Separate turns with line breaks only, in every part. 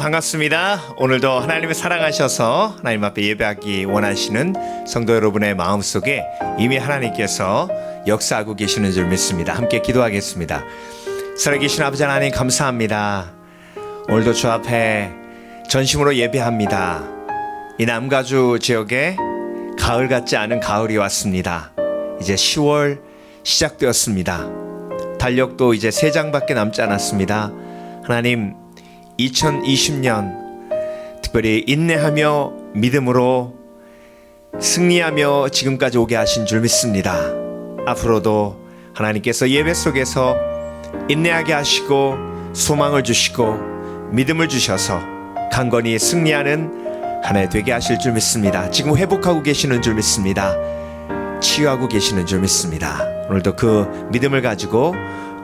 반갑습니다. 오늘도 하나님을 사랑하셔서 하나님 앞에 예배하기 원하시는 성도 여러분의 마음속에 이미 하나님께서 역사하고 계시는 줄 믿습니다. 함께 기도하겠습니다. 살아계신 아버지 하나님 감사합니다. 오늘도 주 앞에 전심으로 예배합니다. 이 남가주 지역에 가을 같지 않은 가을이 왔습니다. 이제 10월 시작되었습니다. 달력도 이제 3장밖에 남지 않았습니다. 하나님 2020년 특별히 인내하며 믿음으로 승리하며 지금까지 오게 하신 줄 믿습니다. 앞으로도 하나님께서 예배 속에서 인내하게 하시고 소망을 주시고 믿음을 주셔서 강건히 승리하는 한 해 되게 하실 줄 믿습니다. 지금 회복하고 계시는 줄 믿습니다. 치유하고 계시는 줄 믿습니다. 오늘도 그 믿음을 가지고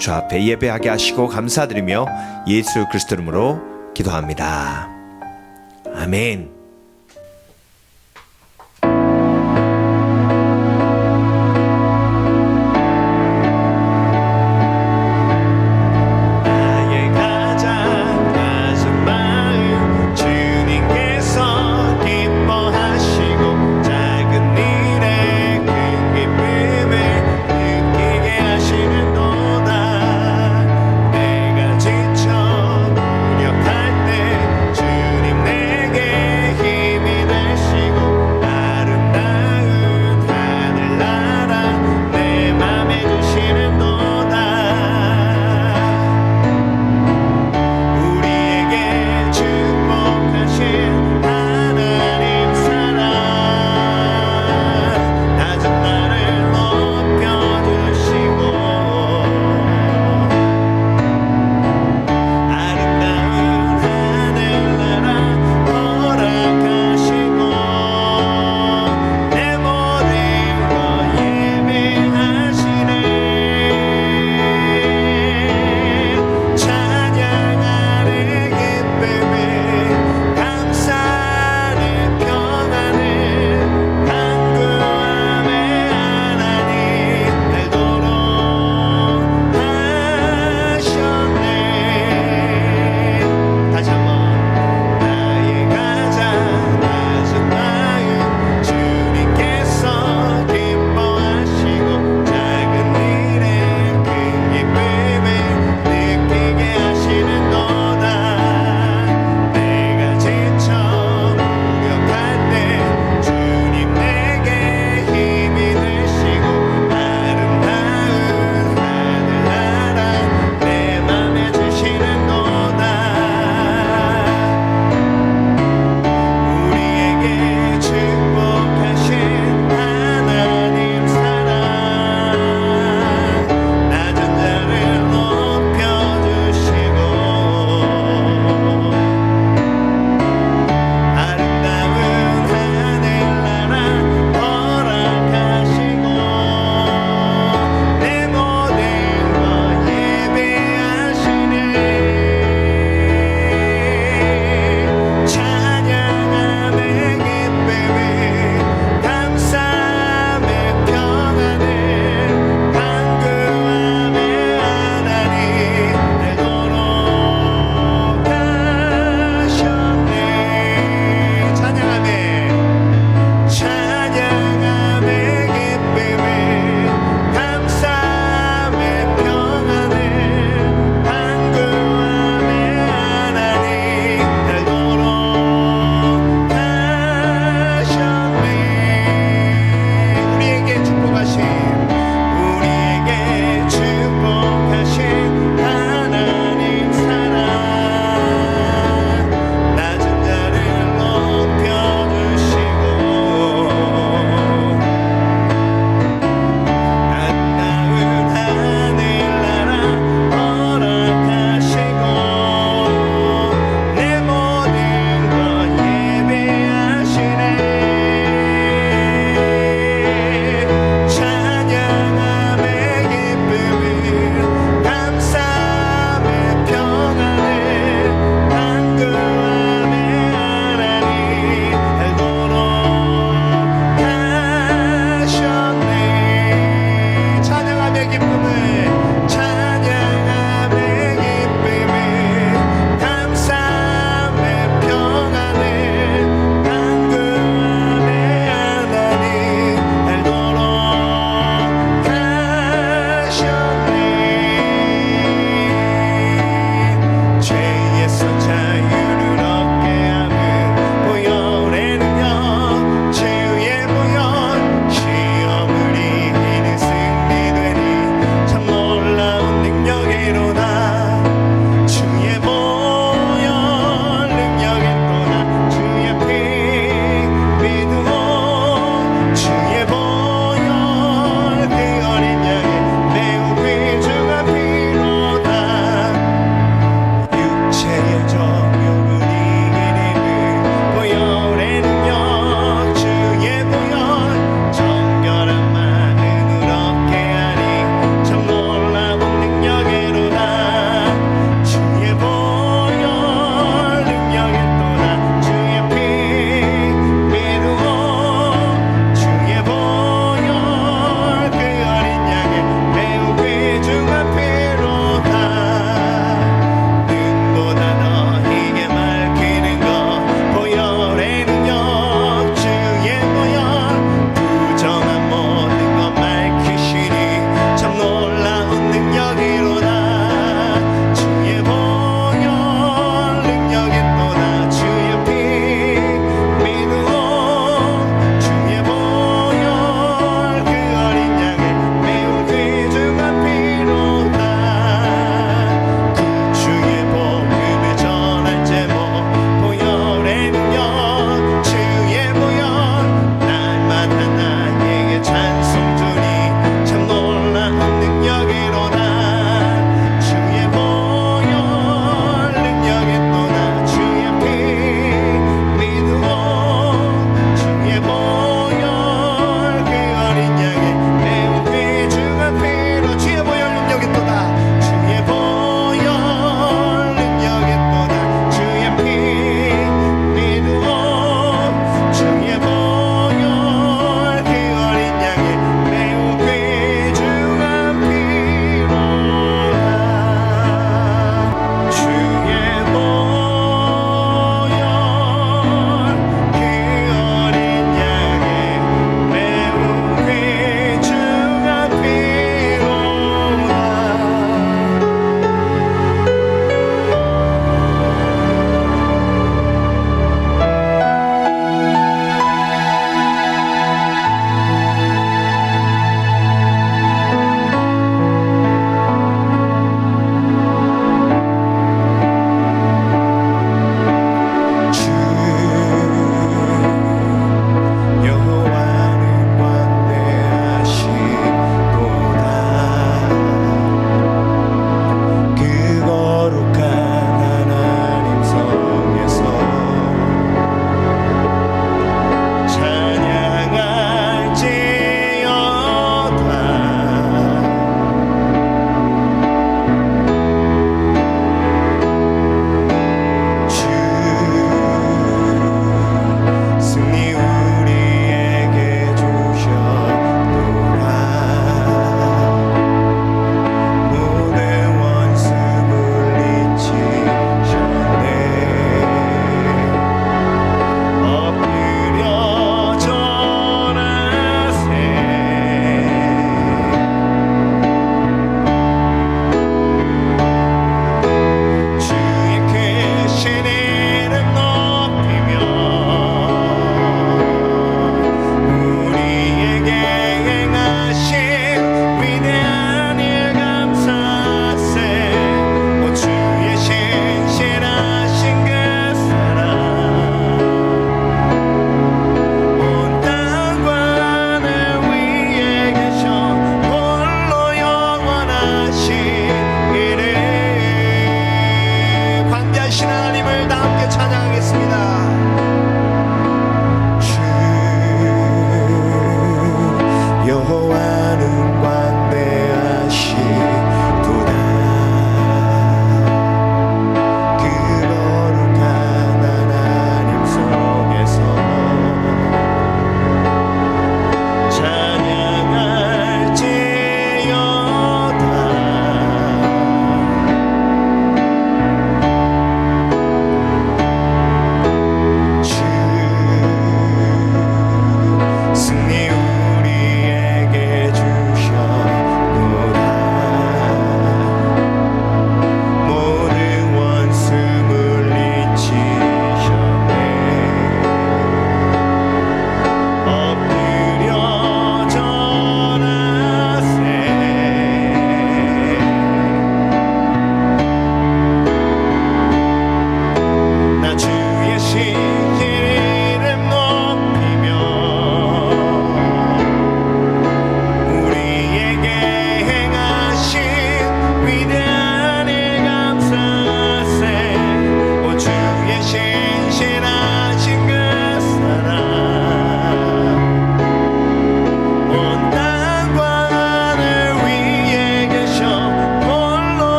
주 앞에 예배하게 하시고 감사드리며 예수 그리스도 이름으로 기도합니다. 아멘.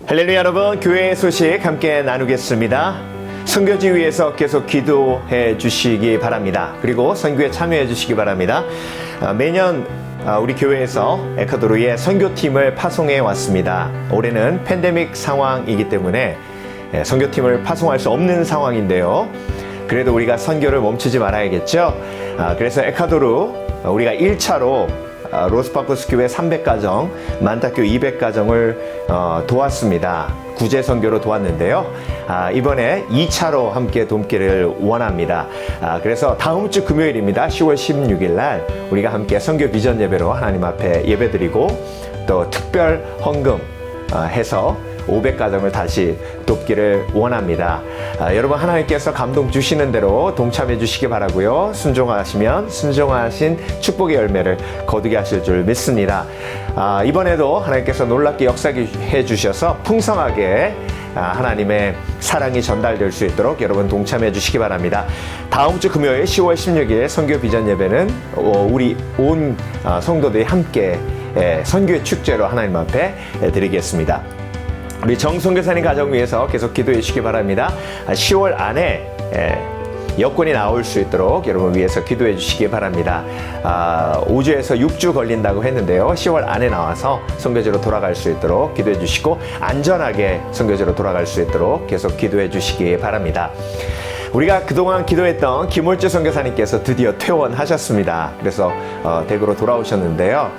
할렐루야 여러분, 교회의 소식 함께 나누겠습니다. 선교지 위해서 계속 기도해 주시기 바랍니다. 그리고 선교에 참여해 주시기 바랍니다. 매년 우리 교회에서 에콰도르에 선교팀을 파송해 왔습니다. 올해는 팬데믹 상황이기 때문에 선교팀을 파송할 수 없는 상황인데요. 그래도 우리가 선교를 멈추지 말아야겠죠. 그래서 에콰도르 우리가 1차로 로스파코스 교회 300가정, 만타교 200가정을 도왔습니다. 구제 선교로 도왔는데요. 이번에 2차로 함께 돕기를 원합니다. 그래서 다음 주 금요일입니다. 10월 16일 날 우리가 함께 선교 비전 예배로 하나님 앞에 예배드리고 또 특별 헌금 해서 500가정을 다시 돕기를 원합니다. 여러분, 하나님께서 감동 주시는 대로 동참해 주시기 바라고요. 순종하시면 순종하신 축복의 열매를 거두게 하실 줄 믿습니다. 이번에도 하나님께서 놀랍게 역사해 주셔서 풍성하게 하나님의 사랑이 전달될 수 있도록 여러분 동참해 주시기 바랍니다. 다음 주 금요일 10월 16일 선교 비전 예배는 우리 온 성도들이 함께 선교의 축제로 하나님 앞에 드리겠습니다. 우리 정선교사님 가정 위해서 계속 기도해 주시기 바랍니다. 10월 안에 여권이 나올 수 있도록 여러분 위해서 기도해 주시기 바랍니다. 5주에서 6주 걸린다고 했는데요. 10월 안에 나와서 선교지로 돌아갈 수 있도록 기도해 주시고 안전하게 선교지로 돌아갈 수 있도록 계속 기도해 주시기 바랍니다. 우리가 그동안 기도했던 김월주 선교사님께서 드디어 퇴원하셨습니다. 그래서 대구로 돌아오셨는데요.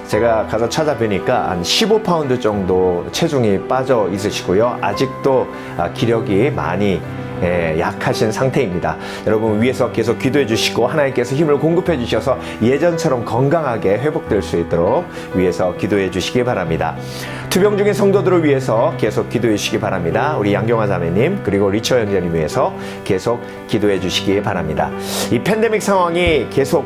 제가 가서 찾아뵈니까 한 15파운드 정도 체중이 빠져 있으시고요. 아직도 기력이 많이 약하신 상태입니다. 여러분 위해서 계속 기도해 주시고 하나님께서 힘을 공급해 주셔서 예전처럼 건강하게 회복될 수 있도록 위해서 기도해 주시기 바랍니다. 투병 중인 성도들을 위해서 계속 기도해 주시기 바랍니다. 우리 양경화 자매님 그리고 리처 형제님 위해서 계속 기도해 주시기 바랍니다. 이 팬데믹 상황이 계속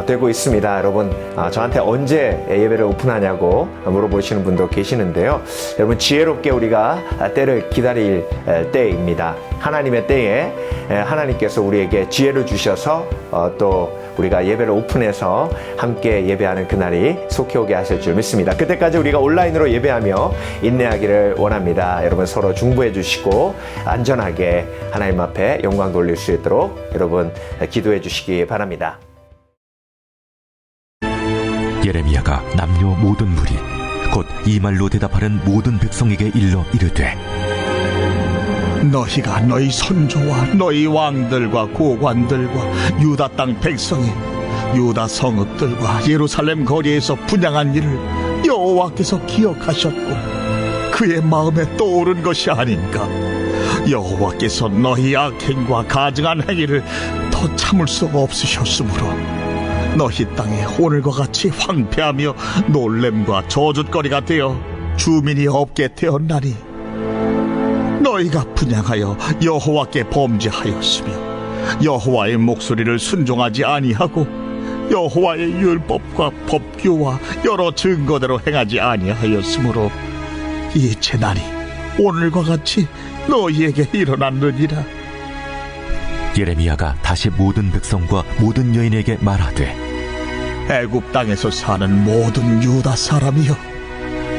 되고 있습니다. 여러분 저한테 언제 예배를 오픈하냐고 물어보시는 분도 계시는데요. 여러분 지혜롭게 우리가 때를 기다릴 때입니다. 하나님의 때에 하나님께서 우리에게 지혜를 주셔서 또 우리가 예배를 오픈해서 함께 예배하는 그날이 속히 오게 하실 줄 믿습니다. 그때까지 우리가 온라인으로 예배하며 인내하기를 원합니다. 여러분 서로 중보해 주시고 안전하게 하나님 앞에 영광 돌릴 수 있도록 여러분 기도해 주시기 바랍니다.
예레미야가 남녀 모든 무리 곧 이 말로 대답하는 모든 백성에게 일러 이르되
너희가 너희 선조와 너희 왕들과 고관들과 유다 땅 백성이 유다 성읍들과 예루살렘 거리에서 분향한 일을 여호와께서 기억하셨고 그의 마음에 떠오른 것이 아닌가. 여호와께서 너희 악행과 가증한 행위를 더 참을 수 없으셨으므로 너희 땅에 오늘과 같이 황폐하며 놀램과 저주거리가 되어 주민이 없게 되었나니 너희가 분향하여 여호와께 범죄하였으며 여호와의 목소리를 순종하지 아니하고 여호와의 율법과 법규와 여러 증거대로 행하지 아니하였으므로 이 재난이 오늘과 같이 너희에게 일어났느니라.
예레미야가 다시 모든 백성과 모든 여인에게 말하되
애굽 땅에서 사는 모든 유다 사람이여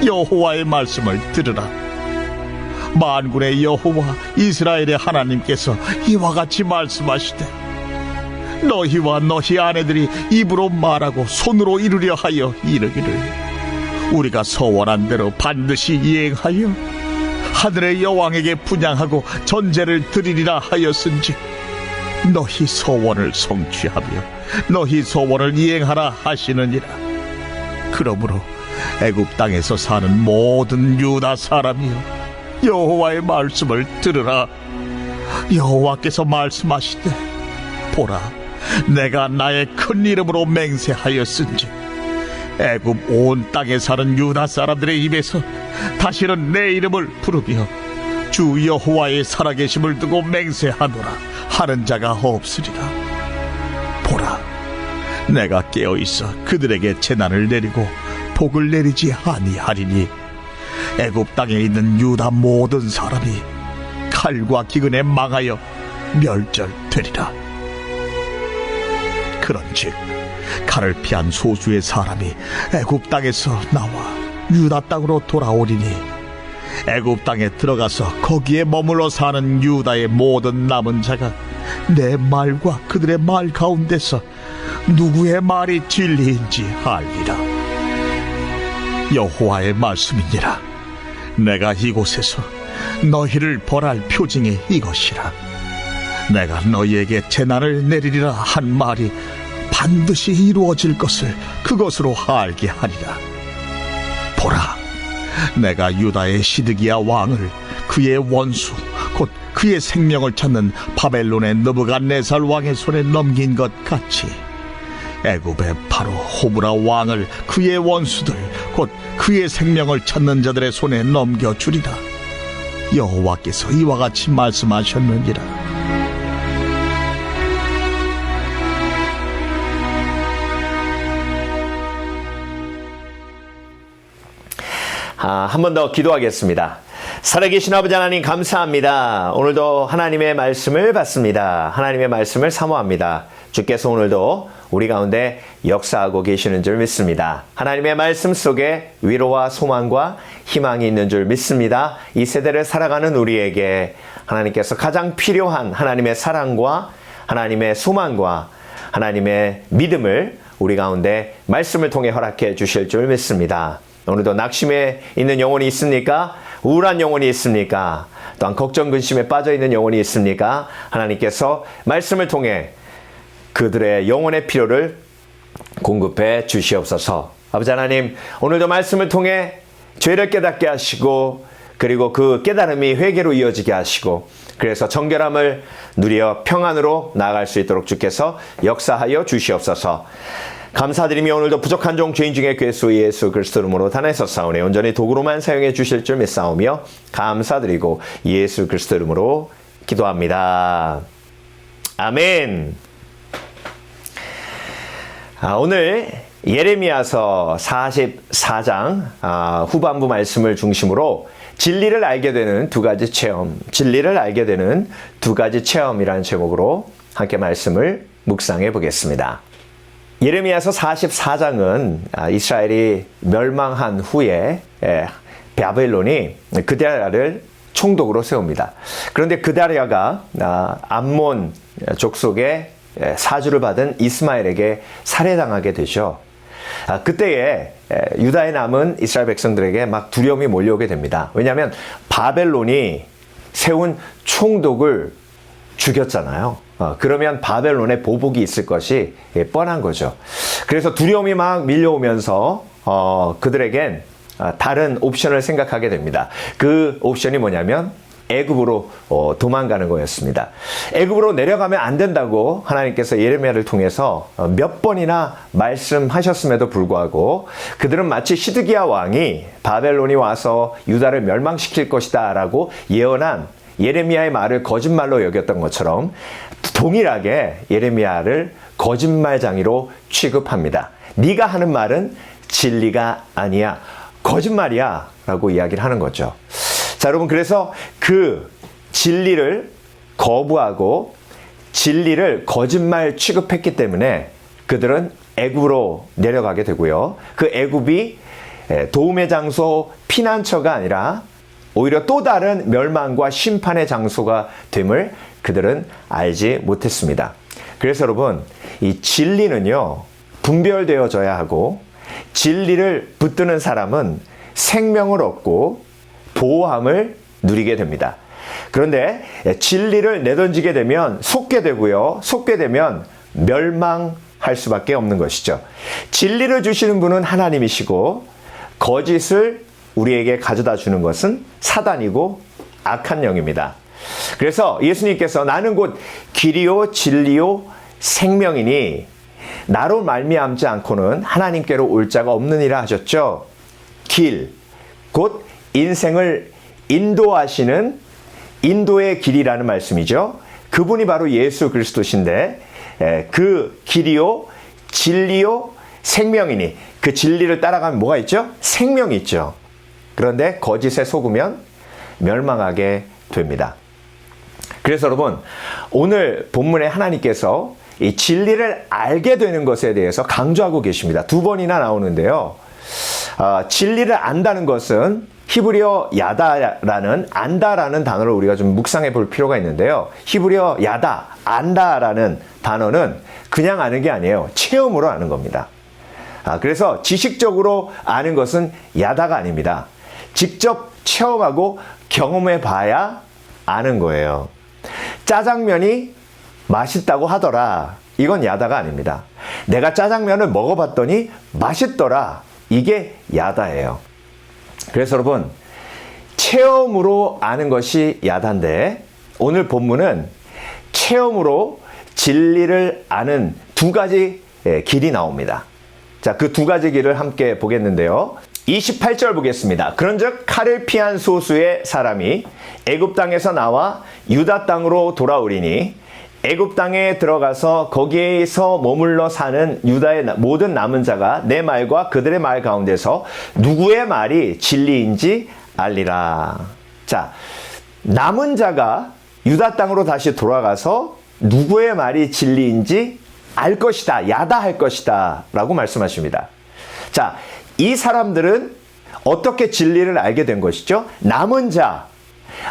여호와의 말씀을 들으라. 만군의 여호와 이스라엘의 하나님께서 이와 같이 말씀하시되 너희와 너희 아내들이 입으로 말하고 손으로 이루려 하여 이르기를 우리가 서원한 대로 반드시 이행하여 하늘의 여왕에게 분향하고 전제를 드리리라 하였은지 너희 서원을 성취하며 너희 서원을 이행하라 하시느니라. 그러므로 애굽 땅에서 사는 모든 유다 사람이여 여호와의 말씀을 들으라. 여호와께서 말씀하시되 보라 내가 나의 큰 이름으로 맹세하였은지 애굽 온 땅에 사는 유다 사람들의 입에서 다시는 내 이름을 부르며 주 여호와의 살아계심을 두고 맹세하노라 하는 자가 없으리라. 보라 내가 깨어있어 그들에게 재난을 내리고 복을 내리지 아니하리니 애굽 땅에 있는 유다 모든 사람이 칼과 기근에 망하여 멸절되리라. 그런즉 칼을 피한 소수의 사람이 애굽 땅에서 나와 유다 땅으로 돌아오리니 애굽 땅에 들어가서 거기에 머물러 사는 유다의 모든 남은 자가 내 말과 그들의 말 가운데서 누구의 말이 진리인지 알리라. 여호와의 말씀이니라. 내가 이곳에서 너희를 벌할 표징이 이것이라. 내가 너희에게 재난을 내리리라 한 말이 반드시 이루어질 것을 그것으로 알게 하리라. 보라, 내가 유다의 시드기야 왕을 그의 원수 곧 그의 생명을 찾는 바벨론의 느부갓네살 왕의 손에 넘긴 것 같이 애굽의 바로 호브라 왕을 그의 원수들 곧 그의 생명을 찾는 자들의 손에 넘겨주리라. 여호와께서 이와 같이 말씀하셨느니라.
한 번 더 기도하겠습니다. 살아계신 아버지 하나님 감사합니다. 오늘도 하나님의 말씀을 받습니다. 하나님의 말씀을 사모합니다. 주께서 오늘도 우리 가운데 역사하고 계시는 줄 믿습니다. 하나님의 말씀 속에 위로와 소망과 희망이 있는 줄 믿습니다. 이 세대를 살아가는 우리에게 하나님께서 가장 필요한 하나님의 사랑과 하나님의 소망과 하나님의 믿음을 우리 가운데 말씀을 통해 허락해 주실 줄 믿습니다. 오늘도 낙심에 있는 영혼이 있습니까? 우울한 영혼이 있습니까? 또한 걱정 근심에 빠져있는 영혼이 있습니까? 하나님께서 말씀을 통해 그들의 영혼의 필요를 공급해 주시옵소서. 아버지 하나님, 오늘도 말씀을 통해 죄를 깨닫게 하시고 그리고 그 깨달음이 회개로 이어지게 하시고 그래서 정결함을 누려 평안으로 나아갈 수 있도록 주께서 역사하여 주시옵소서. 감사드리며 오늘도 부족한 종 죄인 중에 괴수 예수 그리스도 이름으로 단에서사오니 온전히 도구로만 사용해 주실 줄 믿사오며 감사드리고 예수 그리스도 이름으로 기도합니다. 아멘. 오늘 예레미야서 44장 후반부 말씀을 중심으로 진리를 알게 되는 두 가지 체험, 진리를 알게 되는 두 가지 체험이라는 제목으로 함께 말씀을 묵상해 보겠습니다. 예레미야서 44장은 이스라엘이 멸망한 후에 바벨론이 그다랴를 총독으로 세웁니다. 그런데 그다랴가 암몬 족속의 사주를 받은 이스마엘에게 살해당하게 되죠. 그때에 유다에 남은 이스라엘 백성들에게 막 두려움이 몰려오게 됩니다. 왜냐하면 바벨론이 세운 총독을 죽였잖아요. 그러면 바벨론에 보복이 있을 것이 뻔한 거죠. 그래서 두려움이 막 밀려오면서 그들에겐 다른 옵션을 생각하게 됩니다. 그 옵션이 뭐냐면 애굽으로 도망가는 거였습니다. 애굽으로 내려가면 안 된다고 하나님께서 예레미야를 통해서 몇 번이나 말씀하셨음에도 불구하고 그들은 마치 시드기야 왕이 바벨론이 와서 유다를 멸망시킬 것이다 라고 예언한 예레미야의 말을 거짓말로 여겼던 것처럼 동일하게 예레미야를 거짓말장이로 취급합니다. 네가 하는 말은 진리가 아니야, 거짓말이야 라고 이야기를 하는 거죠. 자, 여러분, 그래서 그 진리를 거부하고 진리를 거짓말 취급했기 때문에 그들은 애굽으로 내려가게 되고요. 그 애굽이 도움의 장소, 피난처가 아니라 오히려 또 다른 멸망과 심판의 장소가 됨을 그들은 알지 못했습니다. 그래서 여러분, 이 진리는요, 분별되어져야 하고 진리를 붙드는 사람은 생명을 얻고 보호함을 누리게 됩니다. 그런데 진리를 내던지게 되면 속게 되고요. 속게 되면 멸망할 수밖에 없는 것이죠. 진리를 주시는 분은 하나님이시고 거짓을 우리에게 가져다 주는 것은 사단이고 악한 영입니다. 그래서 예수님께서 나는 곧 길이요 진리요 생명이니 나로 말미암지 않고는 하나님께로 올 자가 없느니라 하셨죠. 길, 곧 인생을 인도하시는 인도의 길이라는 말씀이죠. 그분이 바로 예수 그리스도신데 그 길이요 진리요 생명이니 그 진리를 따라가면 뭐가 있죠? 생명이 있죠. 그런데 거짓에 속으면 멸망하게 됩니다. 그래서 여러분, 오늘 본문에 하나님께서 이 진리를 알게 되는 것에 대해서 강조하고 계십니다. 두 번이나 나오는데요. 진리를 안다는 것은 히브리어 야다라는 안다라는 단어를 우리가 좀 묵상해 볼 필요가 있는데요. 히브리어 야다, 안다라는 단어는 그냥 아는 게 아니에요. 체험으로 아는 겁니다. 그래서 지식적으로 아는 것은 야다가 아닙니다. 직접 체험하고 경험해 봐야 아는 거예요. 짜장면이 맛있다고 하더라. 이건 야다가 아닙니다. 내가 짜장면을 먹어봤더니 맛있더라. 이게 야다예요. 그래서 여러분, 체험으로 아는 것이 야다인데 오늘 본문은 체험으로 진리를 아는 두 가지 길이 나옵니다. 자, 그 두 가지 길을 함께 보겠는데요. 28절 보겠습니다. 그런즉 칼을 피한 소수의 사람이 애굽 땅에서 나와 유다 땅으로 돌아오리니 애굽 땅에 들어가서 거기에서 머물러 사는 유다의 모든 남은 자가 내 말과 그들의 말 가운데서 누구의 말이 진리인지 알리라. 자, 남은 자가 유다 땅으로 다시 돌아가서 누구의 말이 진리인지 알 것이다, 야다할 것이다 라고 말씀하십니다. 자, 이 사람들은 어떻게 진리를 알게 된 것이죠? 남은 자,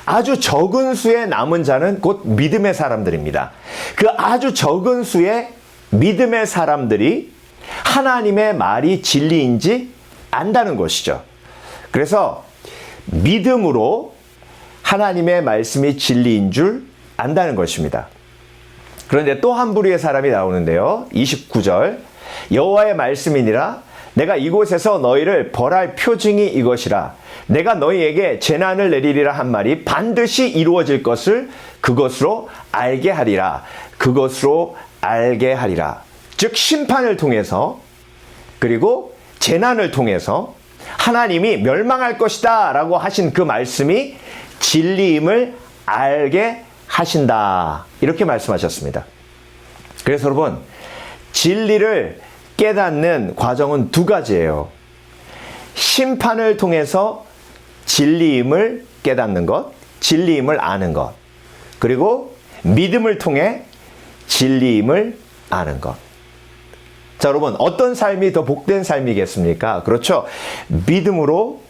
아주 적은 수의 남은 자는 곧 믿음의 사람들입니다. 그 아주 적은 수의 믿음의 사람들이 하나님의 말이 진리인지 안다는 것이죠. 그래서 믿음으로 하나님의 말씀이 진리인 줄 안다는 것입니다. 그런데 또 한 부류의 사람이 나오는데요. 29절 여호와의 말씀이니라 내가 이곳에서 너희를 벌할 표징이 이것이라 내가 너희에게 재난을 내리리라 한 말이 반드시 이루어질 것을 그것으로 알게 하리라. 그것으로 알게 하리라. 즉 심판을 통해서 그리고 재난을 통해서 하나님이 멸망할 것이다 라고 하신 그 말씀이 진리임을 알게 하신다. 이렇게 말씀하셨습니다. 그래서 여러분, 진리를 깨닫는 과정은 두 가지예요. 심판을 통해서 진리임을 깨닫는 것, 진리임을 아는 것. 그리고 믿음을 통해 진리임을 아는 것. 자, 여러분, 어떤 삶이 더 복된 삶이겠습니까? 그렇죠. 믿음으로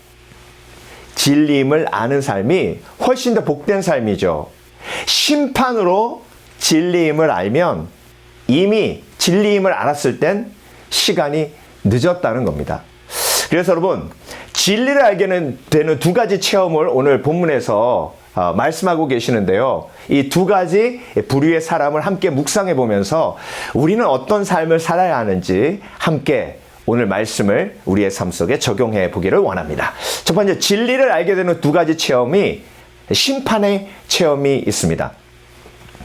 진리임을 아는 삶이 훨씬 더 복된 삶이죠. 심판으로 진리임을 알면 이미 진리임을 알았을 땐 시간이 늦었다는 겁니다. 그래서 여러분, 진리를 알게 되는 두 가지 체험을 오늘 본문에서 말씀하고 계시는데요. 이 두 가지 부류의 사람을 함께 묵상해 보면서 우리는 어떤 삶을 살아야 하는지 함께 오늘 말씀을 우리의 삶 속에 적용해 보기를 원합니다. 첫 번째, 진리를 알게 되는 두 가지 체험이 심판의 체험이 있습니다.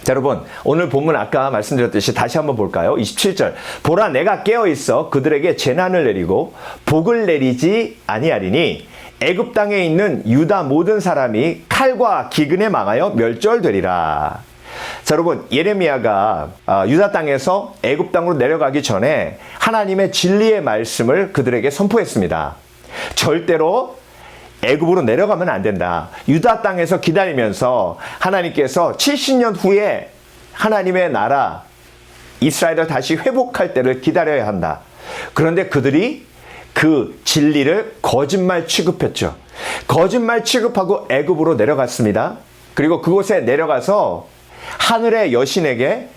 자, 여러분, 오늘 본문 아까 말씀드렸듯이 다시 한번 볼까요? 27절. 보라, 내가 깨어있어 그들에게 재난을 내리고 복을 내리지 아니하리니 애굽 땅에 있는 유다 모든 사람이 칼과 기근에 망하여 멸절되리라. 자, 여러분, 예레미야가 유다 땅에서 애굽 땅으로 내려가기 전에 하나님의 진리의 말씀을 그들에게 선포했습니다. 절대로 애굽으로 내려가면 안 된다. 유다 땅에서 기다리면서 하나님께서 70년 후에 하나님의 나라 이스라엘을 다시 회복할 때를 기다려야 한다. 그런데 그들이 그 진리를 거짓말 취급했죠. 거짓말 취급하고 애굽으로 내려갔습니다. 그리고 그곳에 내려가서 하늘의 여신에게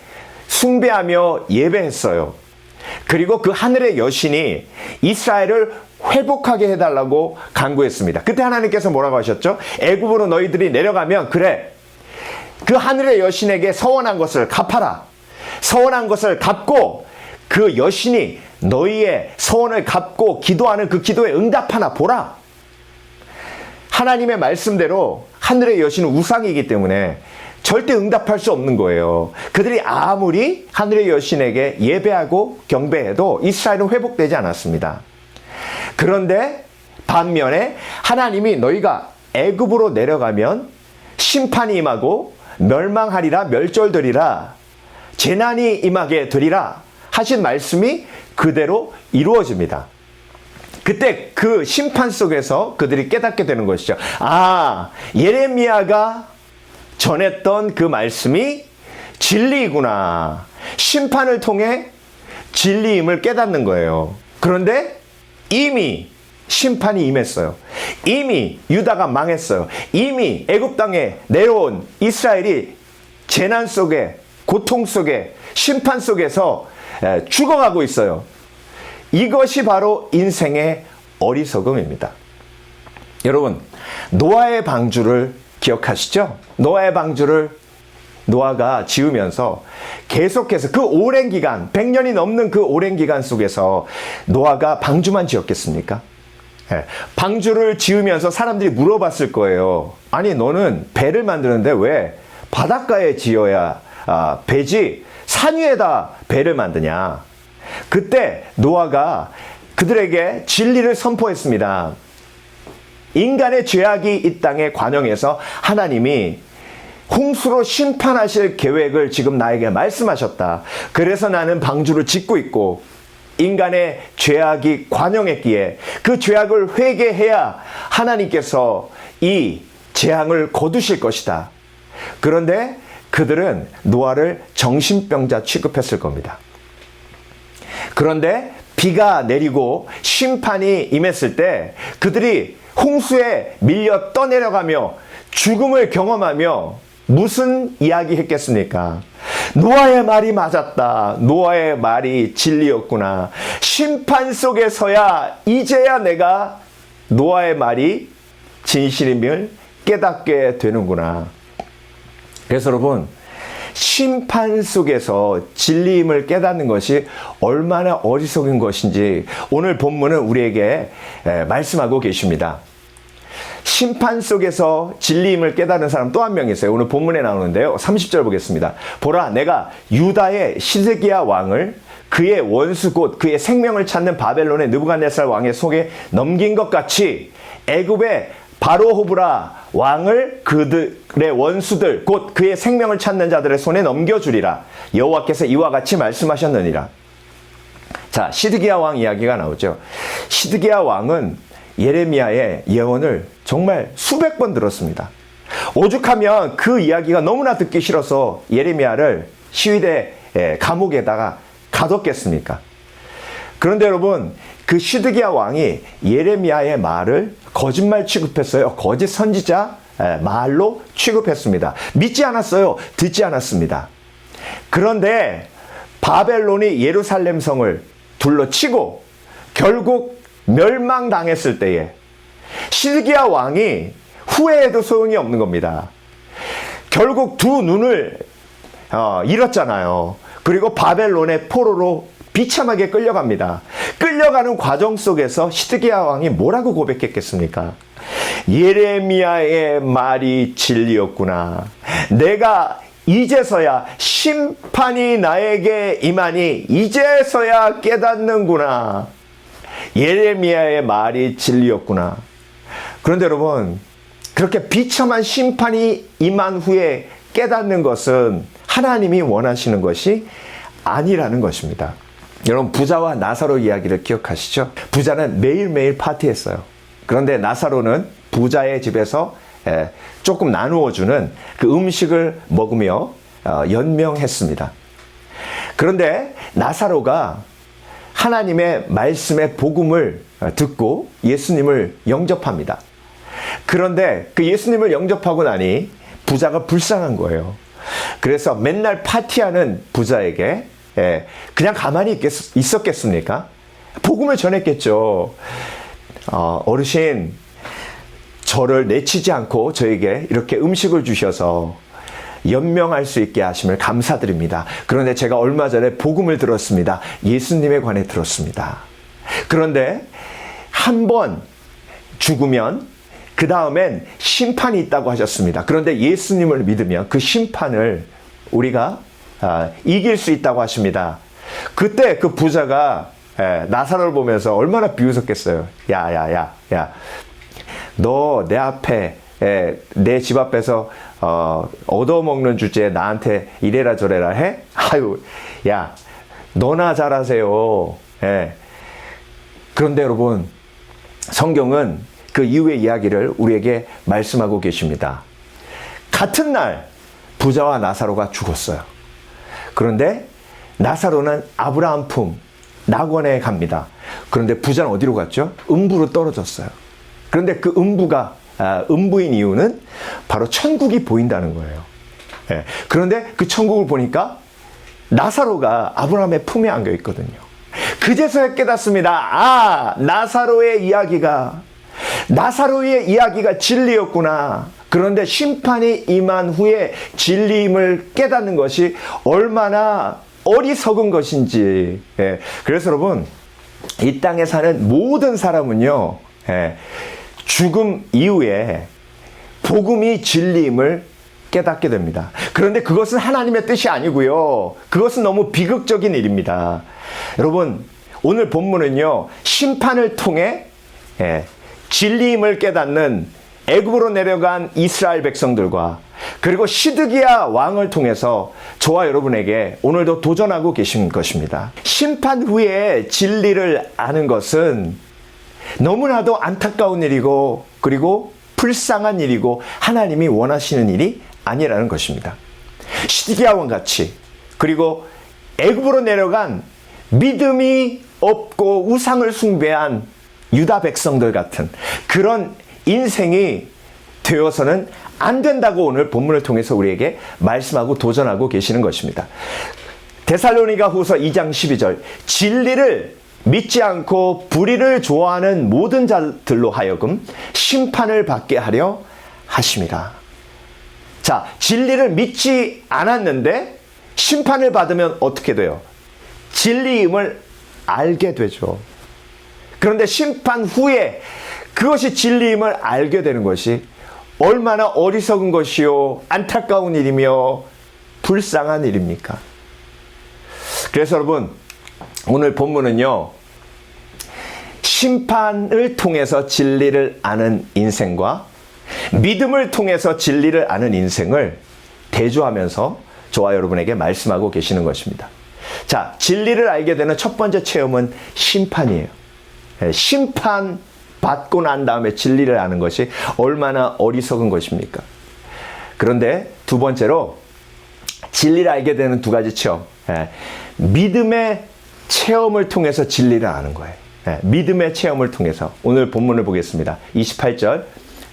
숭배하며 예배했어요. 그리고 그 하늘의 여신이 이스라엘을 회복하게 해달라고 간구했습니다. 그때 하나님께서 뭐라고 하셨죠? 애굽으로 너희들이 내려가면 그래, 그 하늘의 여신에게 서원한 것을 갚아라. 서원한 것을 갚고 그 여신이 너희의 서원을 갚고 기도하는 그 기도에 응답하나 보라. 하나님의 말씀대로 하늘의 여신은 우상이기 때문에 절대 응답할 수 없는 거예요. 그들이 아무리 하늘의 여신에게 예배하고 경배해도 이스라엘은 회복되지 않았습니다. 그런데 반면에 하나님이 너희가 애굽으로 내려가면 심판이 임하고 멸망하리라, 멸절되리라, 재난이 임하게 되리라 하신 말씀이 그대로 이루어집니다. 그때 그 심판 속에서 그들이 깨닫게 되는 것이죠. 아, 예레미야가 전했던 그 말씀이 진리이구나. 심판을 통해 진리임을 깨닫는 거예요. 그런데 이미 심판이 임했어요. 이미 유다가 망했어요. 이미 애굽 땅에 내려온 이스라엘이 재난 속에, 고통 속에, 심판 속에서 죽어가고 있어요. 이것이 바로 인생의 어리석음입니다. 여러분, 노아의 방주를 기억하시죠? 노아의 방주를 노아가 지으면서 계속해서 그 오랜 기간, 100년이 넘는 그 오랜 기간 속에서 노아가 방주만 지었겠습니까? 방주를 지으면서 사람들이 물어봤을 거예요. 아니, 너는 배를 만드는데 왜 바닷가에 지어야 배지 산 위에다 배를 만드냐? 그때 노아가 그들에게 진리를 선포했습니다. 인간의 죄악이 이 땅에 관영해서 하나님이 홍수로 심판하실 계획을 지금 나에게 말씀하셨다. 그래서 나는 방주를 짓고 있고 인간의 죄악이 관영했기에 그 죄악을 회개해야 하나님께서 이 재앙을 거두실 것이다. 그런데 그들은 노아를 정신병자 취급했을 겁니다. 그런데 비가 내리고 심판이 임했을 때 그들이 홍수에 밀려 떠내려가며 죽음을 경험하며 무슨 이야기 했겠습니까? 노아의 말이 맞았다. 노아의 말이 진리였구나. 심판 속에서야 이제야 내가 노아의 말이 진실임을 깨닫게 되는구나. 그래서 여러분, 심판 속에서 진리임을 깨닫는 것이 얼마나 어리석은 것인지 오늘 본문은 우리에게 말씀하고 계십니다. 심판 속에서 진리임을 깨달은 사람 또 한 명 있어요. 오늘 본문에 나오는데요. 30절 보겠습니다. 보라, 내가 유다의 시드기야 왕을 그의 원수 곧 그의 생명을 찾는 바벨론의 느부갓네살 왕의 손에 넘긴 것 같이 애굽의 바로호브라 왕을 그들의 원수들 곧 그의 생명을 찾는 자들의 손에 넘겨주리라. 여호와께서 이와 같이 말씀하셨느니라. 자, 시드기야 왕 이야기가 나오죠. 시드기야 왕은 예레미야의 예언을 정말 수백 번 들었습니다. 오죽하면 그 이야기가 너무나 듣기 싫어서 예레미야를 시위대 감옥에다가 가뒀겠습니까? 그런데 여러분, 그 시드기야 왕이 예레미야의 말을 거짓말 취급했어요. 거짓 선지자 말로 취급했습니다. 믿지 않았어요. 듣지 않았습니다. 그런데 바벨론이 예루살렘 성을 둘러치고 결국 멸망당했을 때에 시드기야 왕이 후회해도 소용이 없는 겁니다. 결국 두 눈을 잃었잖아요. 그리고 바벨론의 포로로 비참하게 끌려갑니다. 끌려가는 과정 속에서 시드기야 왕이 뭐라고 고백했겠습니까? 예레미야의 말이 진리였구나. 내가 이제서야 심판이 나에게 임하니 이제서야 깨닫는구나. 예레미야의 말이 진리였구나. 그런데 여러분, 그렇게 비참한 심판이 임한 후에 깨닫는 것은 하나님이 원하시는 것이 아니라는 것입니다. 여러분, 부자와 나사로 이야기를 기억하시죠? 부자는 매일매일 파티했어요. 그런데 나사로는 부자의 집에서 조금 나누어주는 그 음식을 먹으며 연명했습니다. 그런데 나사로가 하나님의 말씀의 복음을 듣고 예수님을 영접합니다. 그런데 그 예수님을 영접하고 나니 부자가 불쌍한 거예요. 그래서 맨날 파티하는 부자에게 그냥 가만히 있었겠습니까? 복음을 전했겠죠. 어르신, 저를 내치지 않고 저에게 이렇게 음식을 주셔서 연명할 수 있게 하심을 감사드립니다. 그런데 제가 얼마 전에 복음을 들었습니다. 예수님에 관해 들었습니다. 그런데 한 번 죽으면 그 다음엔 심판이 있다고 하셨습니다. 그런데 예수님을 믿으면 그 심판을 우리가 이길 수 있다고 하십니다. 그때 그 부자가 나사로를 보면서 얼마나 비웃었겠어요. 야, 너 내 앞에 내 집 앞에서 얻어먹는 주제에 나한테 이래라 저래라 해? 아유, 야, 너나 잘하세요. 그런데 여러분, 성경은 그 이후의 이야기를 우리에게 말씀하고 계십니다. 같은 날 부자와 나사로가 죽었어요. 그런데 나사로는 아브라함 품, 낙원에 갑니다. 그런데 부자는 어디로 갔죠? 음부로 떨어졌어요. 그런데 그 음부인 이유는 바로 천국이 보인다는 거예요. 예. 그런데 그 천국을 보니까 나사로가 아브라함의 품에 안겨 있거든요. 그제서야 깨닫습니다. 아, 나사로의 이야기가 진리였구나. 그런데 심판이 임한 후에 진리임을 깨닫는 것이 얼마나 어리석은 것인지. 예. 그래서 여러분, 이 땅에 사는 모든 사람은요, 예, 죽음 이후에 복음이 진리임을 깨닫게 됩니다. 그런데 그것은 하나님의 뜻이 아니고요. 그것은 너무 비극적인 일입니다. 여러분, 오늘 본문은요, 심판을 통해 진리임을 깨닫는 애굽으로 내려간 이스라엘 백성들과 그리고 시드기야 왕을 통해서 저와 여러분에게 오늘도 도전하고 계신 것입니다. 심판 후에 진리를 아는 것은 너무나도 안타까운 일이고 그리고 불쌍한 일이고 하나님이 원하시는 일이 아니라는 것입니다. 시드기야 왕 같이 그리고 애굽으로 내려간 믿음이 없고 우상을 숭배한 유다 백성들 같은 그런 인생이 되어서는 안 된다고 오늘 본문을 통해서 우리에게 말씀하고 도전하고 계시는 것입니다. 데살로니가 후서 2장 12절 진리를 믿지 않고 불의를 좋아하는 모든 자들로 하여금 심판을 받게 하려 하심이라. 자, 진리를 믿지 않았는데 심판을 받으면 어떻게 돼요? 진리임을 알게 되죠. 그런데 심판 후에 그것이 진리임을 알게 되는 것이 얼마나 어리석은 것이요 안타까운 일이며 불쌍한 일입니까? 그래서 여러분, 오늘 본문은요, 심판을 통해서 진리를 아는 인생과 믿음을 통해서 진리를 아는 인생을 대조하면서 저와 여러분에게 말씀하고 계시는 것입니다. 자, 진리를 알게 되는 첫 번째 체험은 심판이에요. 심판 받고 난 다음에 진리를 아는 것이 얼마나 어리석은 것입니까? 그런데 두 번째로 진리를 알게 되는 두 가지 체험. 믿음의 체험을 통해서 진리를 아는 거예요. 믿음의 체험을 통해서. 오늘 본문을 보겠습니다. 28절.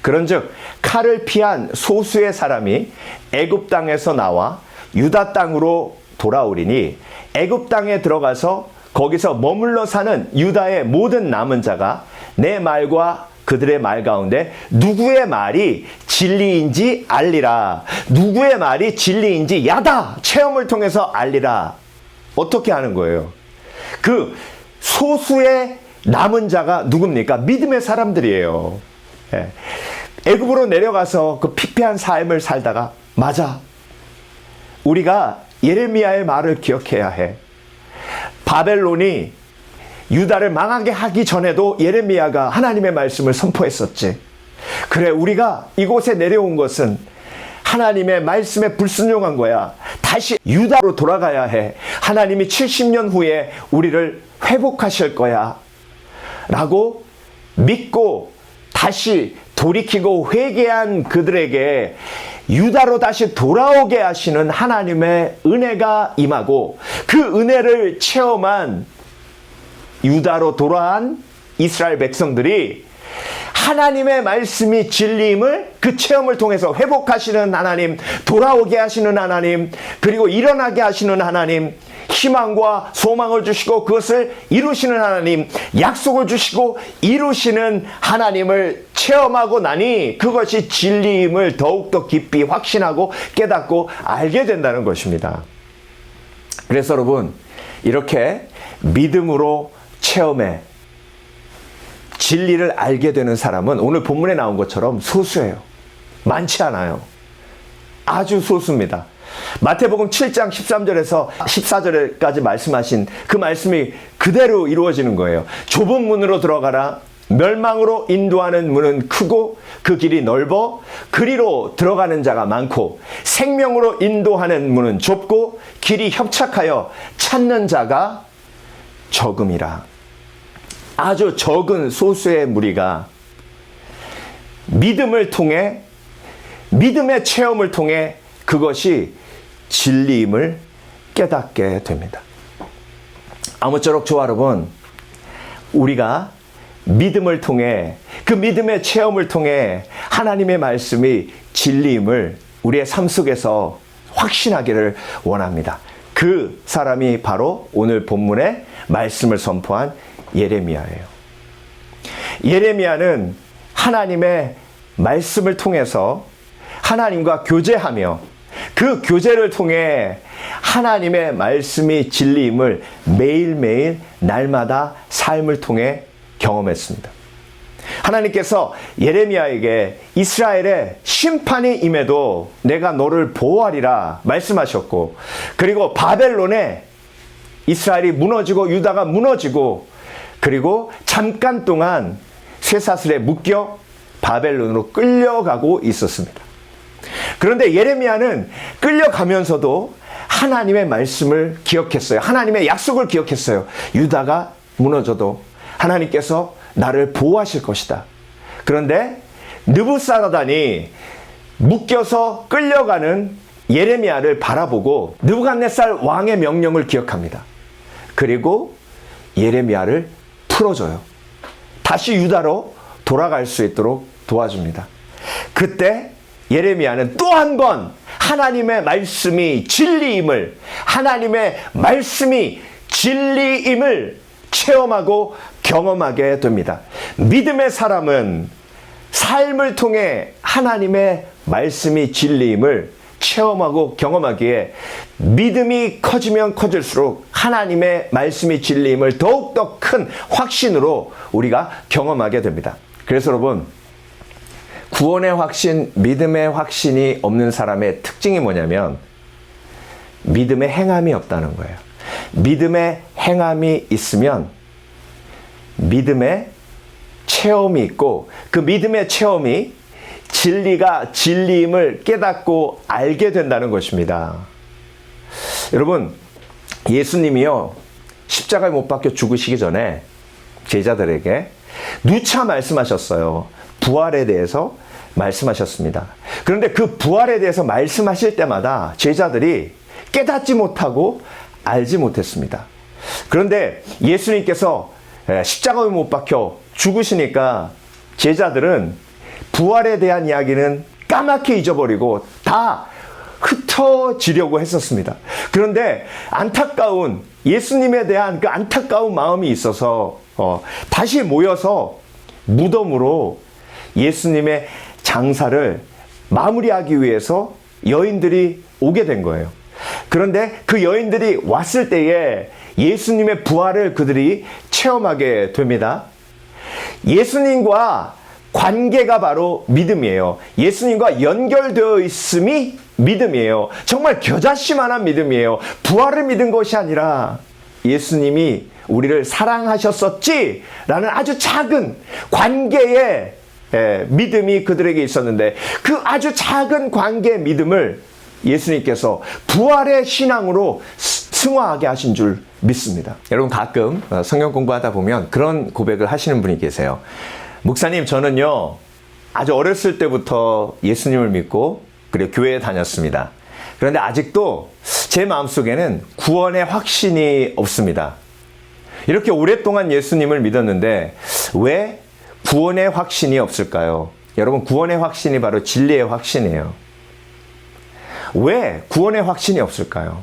그런즉 칼을 피한 소수의 사람이 애굽 땅에서 나와 유다 땅으로 돌아오리니 애굽 땅에 들어가서 거기서 머물러 사는 유다의 모든 남은 자가 내 말과 그들의 말 가운데 누구의 말이 진리인지 알리라. 누구의 말이 진리인지 야다. 체험을 통해서 알리라. 어떻게 하는 거예요? 그 소수의 남은 자가 누굽니까? 믿음의 사람들이에요. 애굽으로 내려가서 그 피폐한 삶을 살다가 맞아. 우리가 예레미야의 말을 기억해야 해. 바벨론이 유다를 망하게 하기 전에도 예레미야가 하나님의 말씀을 선포했었지. 그래, 우리가 이곳에 내려온 것은 하나님의 말씀에 불순종한 거야. 다시 유다로 돌아가야 해. 하나님이 70년 후에 우리를 회복하실 거야. 라고 믿고 다시 돌이키고 회개한 그들에게 유다로 다시 돌아오게 하시는 하나님의 은혜가 임하고 그 은혜를 체험한 유다로 돌아온 이스라엘 백성들이 하나님의 말씀이 진리임을 그 체험을 통해서 회복하시는 하나님, 돌아오게 하시는 하나님, 그리고 일어나게 하시는 하나님, 희망과 소망을 주시고 그것을 이루시는 하나님, 약속을 주시고 이루시는 하나님을 체험하고 나니 그것이 진리임을 더욱더 깊이 확신하고 깨닫고 알게 된다는 것입니다. 그래서 여러분, 이렇게 믿음으로 체험해 진리를 알게 되는 사람은 오늘 본문에 나온 것처럼 소수예요. 많지 않아요. 아주 소수입니다. 마태복음 7장 13절에서 14절까지 말씀하신 그 말씀이 그대로 이루어지는 거예요. 좁은 문으로 들어가라. 멸망으로 인도하는 문은 크고 그 길이 넓어 그리로 들어가는 자가 많고 생명으로 인도하는 문은 좁고 길이 협착하여 찾는 자가 적음이라. 아주 적은 소수의 무리가 믿음을 통해, 믿음의 체험을 통해 그것이 진리임을 깨닫게 됩니다. 아무쪼록 저 여러분, 우리가 믿음을 통해, 그 믿음의 체험을 통해 하나님의 말씀이 진리임을 우리의 삶 속에서 확신하기를 원합니다. 그 사람이 바로 오늘 본문의 말씀을 선포한 예레미야예요. 예레미야는 하나님의 말씀을 통해서 하나님과 교제하며 그 교제를 통해 하나님의 말씀이 진리임을 매일매일 날마다 삶을 통해 경험했습니다. 하나님께서 예레미야에게 이스라엘의 심판이 임해도 내가 너를 보호하리라 말씀하셨고, 그리고 바벨론에 이스라엘이 무너지고 유다가 무너지고, 그리고 잠깐 동안 쇠사슬에 묶여 바벨론으로 끌려가고 있었습니다. 그런데 예레미야는 끌려가면서도 하나님의 말씀을 기억했어요. 하나님의 약속을 기억했어요. 유다가 무너져도 하나님께서 나를 보호하실 것이다. 그런데 느부사라단이 묶여서 끌려가는 예레미야를 바라보고 느부갓네살 왕의 명령을 기억합니다. 그리고 예레미야를 풀어줘요. 다시 유다로 돌아갈 수 있도록 도와줍니다. 그때 예레미야는 또 한 번 하나님의 말씀이 진리임을, 하나님의 말씀이 진리임을 체험하고 경험하게 됩니다. 믿음의 사람은 삶을 통해 하나님의 말씀이 진리임을 체험하고 경험하기에 믿음이 커지면 커질수록 하나님의 말씀이 진리임을 더욱더 큰 확신으로 우리가 경험하게 됩니다. 그래서 여러분, 구원의 확신, 믿음의 확신이 없는 사람의 특징이 뭐냐면 믿음의 행함이 없다는 거예요. 믿음의 행함이 있으면 믿음의 체험이 있고, 그 믿음의 체험이 진리가 진리임을 깨닫고 알게 된다는 것입니다. 여러분, 예수님이요, 십자가에 못 박혀 죽으시기 전에 제자들에게 누차 말씀하셨어요. 부활에 대해서 말씀하셨습니다. 그런데 그 부활에 대해서 말씀하실 때마다 제자들이 깨닫지 못하고 알지 못했습니다. 그런데 예수님께서 십자가에 못 박혀 죽으시니까 제자들은 부활에 대한 이야기는 까맣게 잊어버리고 다 흩어지려고 했었습니다. 그런데 안타까운, 예수님에 대한 그 안타까운 마음이 있어서 다시 모여서 무덤으로 예수님의 장사를 마무리하기 위해서 여인들이 오게 된 거예요. 그런데 그 여인들이 왔을 때에 예수님의 부활을 그들이 체험하게 됩니다. 예수님과 관계가 바로 믿음이에요. 예수님과 연결되어 있음이 믿음이에요. 정말 겨자씨만한 믿음이에요. 부활을 믿은 것이 아니라 예수님이 우리를 사랑하셨었지 라는 아주 작은 관계의 믿음이 그들에게 있었는데, 그 아주 작은 관계의 믿음을 예수님께서 부활의 신앙으로 승화하게 하신 줄 믿습니다. 여러분, 가끔 성경 공부하다 보면 그런 고백을 하시는 분이 계세요. 목사님, 저는요 아주 어렸을 때부터 예수님을 믿고 그리고 교회에 다녔습니다. 그런데 아직도 제 마음속에는 구원의 확신이 없습니다. 이렇게 오랫동안 예수님을 믿었는데 왜 구원의 확신이 없을까요? 여러분, 구원의 확신이 바로 진리의 확신이에요. 왜 구원의 확신이 없을까요?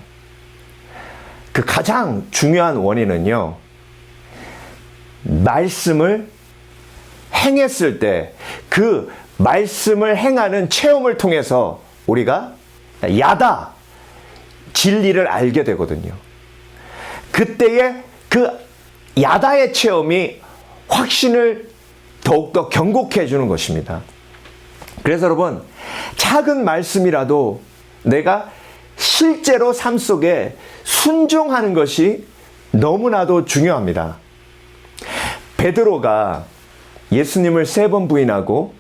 그 가장 중요한 원인은요, 말씀을 행했을 때 그 말씀을 행하는 체험을 통해서 우리가 야다, 진리를 알게 되거든요. 그때의 그 야다의 체험이 확신을 더욱더 견고케 해주는 것입니다. 그래서 여러분, 작은 말씀이라도 내가 실제로 삶 속에 순종하는 것이 너무나도 중요합니다. 베드로가 예수님을 3번 부인하고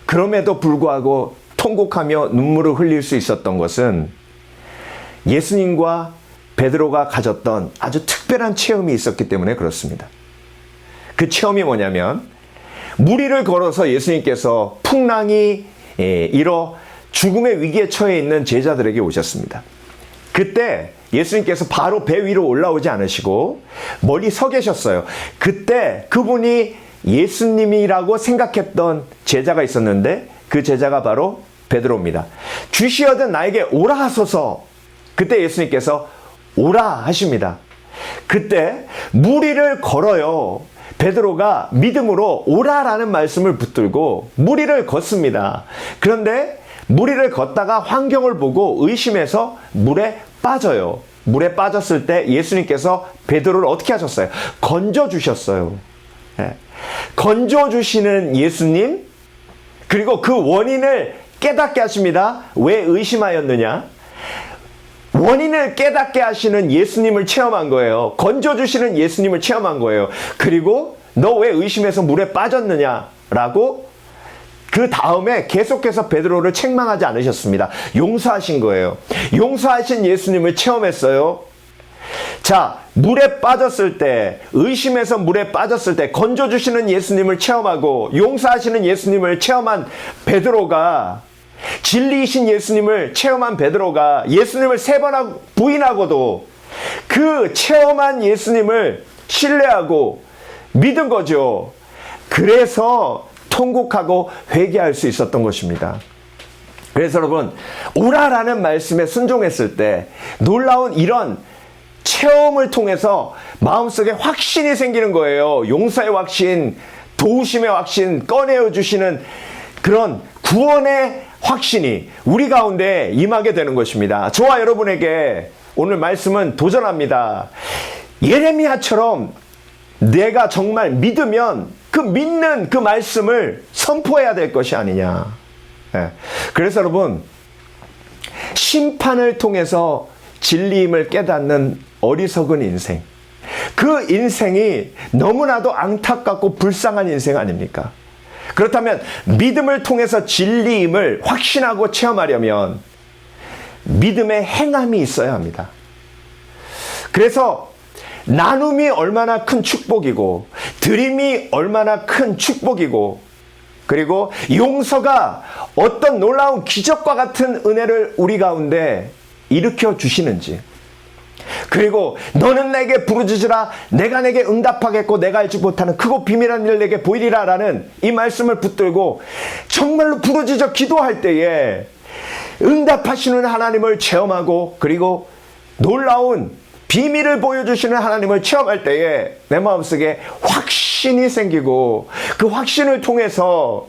그럼에도 불구하고 통곡하며 눈물을 흘릴 수 있었던 것은 예수님과 베드로가 가졌던 아주 특별한 체험이 있었기 때문에 그렇습니다. 그 체험이 뭐냐면, 물 위를 걸어서 예수님께서 풍랑이 일어 죽음의 위기에 처해 있는 제자들에게 오셨습니다. 그때 예수님께서 바로 배 위로 올라오지 않으시고 멀리 서 계셨어요. 그때 그분이 예수님이라고 생각했던 제자가 있었는데 그 제자가 바로 베드로입니다. 주시어든 나에게 오라 하소서. 그때 예수님께서 오라 하십니다. 그때 무리를 걸어요. 베드로가 믿음으로 오라라는 말씀을 붙들고 무리를 걷습니다. 그런데 무리를 걷다가 환경을 보고 의심해서 물에 빠져요. 물에 빠졌을 때 예수님께서 베드로를 어떻게 하셨어요? 건져주셨어요. 예. 건져주시는 예수님, 그리고 그 원인을 깨닫게 하십니다. 왜 의심하였느냐? 원인을 깨닫게 하시는 예수님을 체험한 거예요. 건져주시는 예수님을 체험한 거예요. 그리고 너 왜 의심해서 물에 빠졌느냐라고 그 다음에 계속해서 베드로를 책망하지 않으셨습니다. 용서하신 거예요. 용서하신 예수님을 체험했어요. 자, 물에 빠졌을 때, 의심해서 물에 빠졌을 때 건져주시는 예수님을 체험하고 용서하시는 예수님을 체험한 베드로가, 진리이신 예수님을 체험한 베드로가 예수님을 3번 부인하고도 그 체험한 예수님을 신뢰하고 믿은 거죠. 그래서 통곡하고 회개할 수 있었던 것입니다. 그래서 여러분, 오라라는 말씀에 순종했을 때 놀라운 이런 체험을 통해서 마음속에 확신이 생기는 거예요. 용서의 확신, 도우심의 확신, 꺼내어 주시는 그런 구원의 확신이 우리 가운데 임하게 되는 것입니다. 저와 여러분에게 오늘 말씀은 도전합니다. 예레미야처럼 내가 정말 믿으면 그 믿는 그 말씀을 선포해야 될 것이 아니냐. 예. 그래서 여러분, 심판을 통해서 진리임을 깨닫는 어리석은 인생, 그 인생이 너무나도 안타깝고 불쌍한 인생 아닙니까? 그렇다면 믿음을 통해서 진리임을 확신하고 체험하려면 믿음의 행함이 있어야 합니다. 그래서 나눔이 얼마나 큰 축복이고 드림이 얼마나 큰 축복이고 그리고 용서가 어떤 놀라운 기적과 같은 은혜를 우리 가운데 일으켜 주시는지, 그리고 너는 내게 부르짖으라 내가 내게 응답하겠고 내가 알지 못하는 크고 비밀한 일을 내게 보이리라 라는 이 말씀을 붙들고 정말로 부르짖어 기도할 때에 응답하시는 하나님을 체험하고 그리고 놀라운 비밀을 보여주시는 하나님을 체험할 때에 내 마음속에 확신이 생기고 그 확신을 통해서